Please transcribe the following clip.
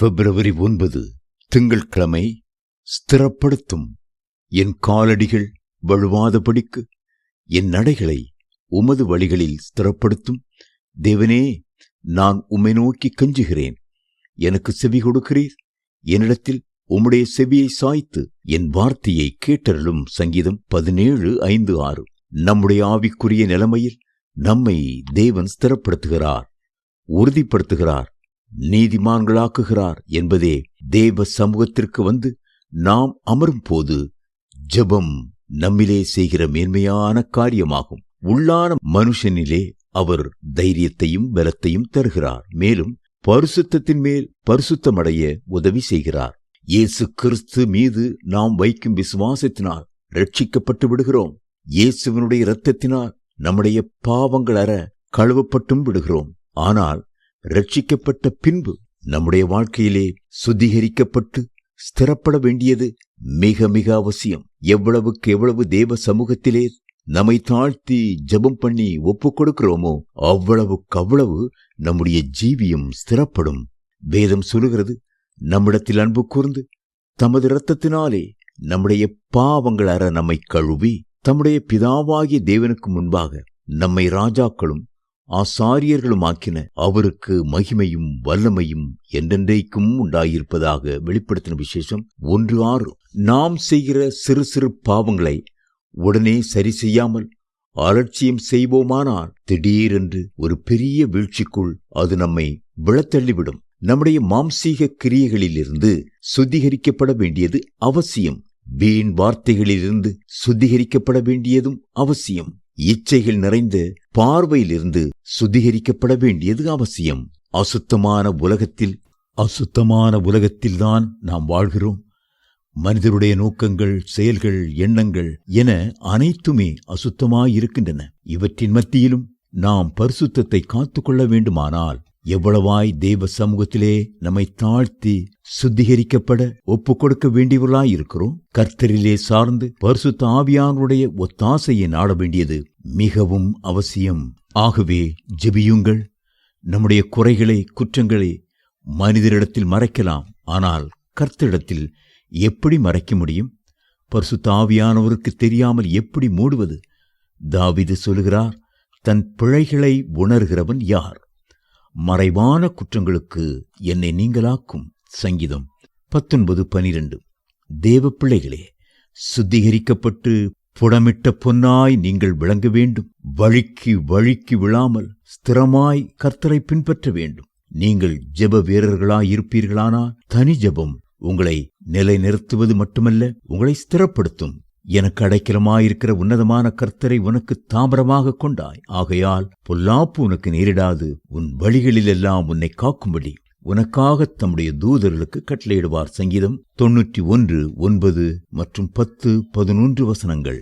பிப்ரவரி 9 திங்கட்கிழமை. ஸ்திரப்படுத்தும் என் காலடிகள் வழுவாதபடிக்கு என் நடைகளை உமது வழிகளில் ஸ்திரப்படுத்தும். தேவனே, நான் உம்மை நோக்கி கெஞ்சுகிறேன். எனக்கு செவி கொடுக்கிறீர். என்னிடத்தில் உம்முடைய செவியை சாய்த்து என் வார்த்தையை கேட்டருளும். சங்கீதம் 17:5-6. நம்முடைய ஆவிக்குரிய நிலைமையில் நம்மை தேவன் ஸ்திரப்படுத்துகிறார், உறுதிப்படுத்துகிறார், நீதிமான்களாக்குகிறார் என்பதே தேவ சமூகத்திற்கு வந்து நாம் அமரும் போது ஜெபம் நம்மிலே செய்கிற மேன்மையான காரியமாகும். உள்ளான மனுஷனிலே அவர் தைரியத்தையும் பலத்தையும் தருகிறார். மேலும் பரிசுத்தத்தின் மேல் பரிசுத்தமடைய உதவி செய்கிறார். இயேசு கிறிஸ்து மீது நாம் வைக்கும் விசுவாசத்தினால் ரட்சிக்கப்பட்டு விடுகிறோம். இயேசுவினுடைய இரத்தத்தினால் நம்முடைய பாவங்கள் அற கழுவப்பட்டும் விடுகிறோம். ஆனால் ரட்சிக்கப்பட்ட பின்பு நம்முடைய வாழ்க்கையிலே சுத்திகரிக்கப்பட்டு ஸ்திரப்பட வேண்டியது மிக மிக அவசியம். எவ்வளவுக்கு எவ்வளவு தேவ சமூகத்திலே நம்மை தாழ்த்தி ஜெபம் பண்ணி ஒப்புக் கொடுக்கிறோமோ அவ்வளவுக்கு அவ்வளவு நம்முடைய ஜீவியம் ஸ்திரப்படும். வேதம் சொல்லுகிறது, நம்மிடத்தில் அன்பு கூர்ந்து தமது இரத்தத்தினாலே நம்முடைய பாவங்கள் அற நம்மை கழுவி தம்முடைய பிதாவாகிய தேவனுக்கு முன்பாக நம்மை ராஜாக்களும் ஆசாரியர்களுமாக்கின அவருக்கு மகிமையும் வல்லமையும் என்றென்றைக்கும் உண்டாயிருப்பதாக. வெளிப்படுத்தின விசேஷம் 1:6. நாம் செய்கிற சிறு சிறு பாவங்களை உடனே சரி செய்யாமல் அலட்சியம் செய்வோமானால் திடீரென்று ஒரு பெரிய வீழ்ச்சிக்குள் அது நம்மை விழத்தள்ளிவிடும். நம்முடைய மாம்சீக கிரியைகளிலிருந்து சுத்திகரிக்கப்பட வேண்டியது அவசியம். வீண் வார்த்தைகளிலிருந்து சுத்திகரிக்கப்பட வேண்டியதும் அவசியம். இச்சைகள் நிறைந்த பார்வையிலிருந்து சுத்திகரிக்கப்பட வேண்டியது அவசியம். அசுத்தமான உலகத்தில்தான் நாம் வாழ்கிறோம். மனிதருடைய நோக்கங்கள், செயல்கள், எண்ணங்கள் என அனைத்துமே அசுத்தமாயிருக்கின்றன. இவற்றின் மத்தியிலும் நாம் பரிசுத்தத்தை காத்துக்கொள்ள வேண்டுமானால் எவ்வளவாய் தேவ சமூகத்திலே நம்மை தாழ்த்தி சுத்திகரிக்கப்பட ஒப்புக் கொடுக்க வேண்டியவர்களாயிருக்கிறோம். கர்த்தரிலே சார்ந்து பரிசுத்த ஆவியானவருடைய ஒத்தாசையை நாட வேண்டியது மிகவும் அவசியம். ஆகவே ஜெபியுங்கள். நம்முடைய குறைகளை, குற்றங்களை மனிதரிடத்தில் மறைக்கலாம். ஆனால் கர்த்தரிடத்தில் எப்படி மறைக்க முடியும்? பரிசுத்த ஆவியானவருக்கு தெரியாமல் எப்படி மூடுவது? தாவீது சொல்லுகிறார், தன் பிழைகளை உணர்கிறவன் யார்? மறைவான குற்றங்களுக்கு என்னை நீங்களாக்கும். சங்கீதம் 19:12. தேவ பிள்ளைகளே, சுத்திகரிக்கப்பட்டு புடமிட்ட பொன்னாய் நீங்கள் விளங்க வேண்டும். வழிக்கு விழாமல் ஸ்திரமாய் கர்த்தரை பின்பற்ற வேண்டும். நீங்கள் ஜெப வீரர்களாயிருப்பீர்களானால் தனி ஜெபம் உங்களை நிலைநிறுத்துவது மட்டுமல்ல, உங்களை ஸ்திரப்படுத்தும். எனக்கு அடைக்கலமாயிருக்கிற உன்னதமான கர்த்தரை உனக்கு தாமரமாக கொண்டாய். ஆகையால் பொல்லாப்பு உனக்கு நேரிடாது. உன் வழிகளிலெல்லாம் உன்னை காக்கும்படி உனக்காக தம்முடைய தூதர்களுக்கு கட்டளையிடுவார். சங்கீதம் 91:9 மற்றும் 10-11 வசனங்கள்.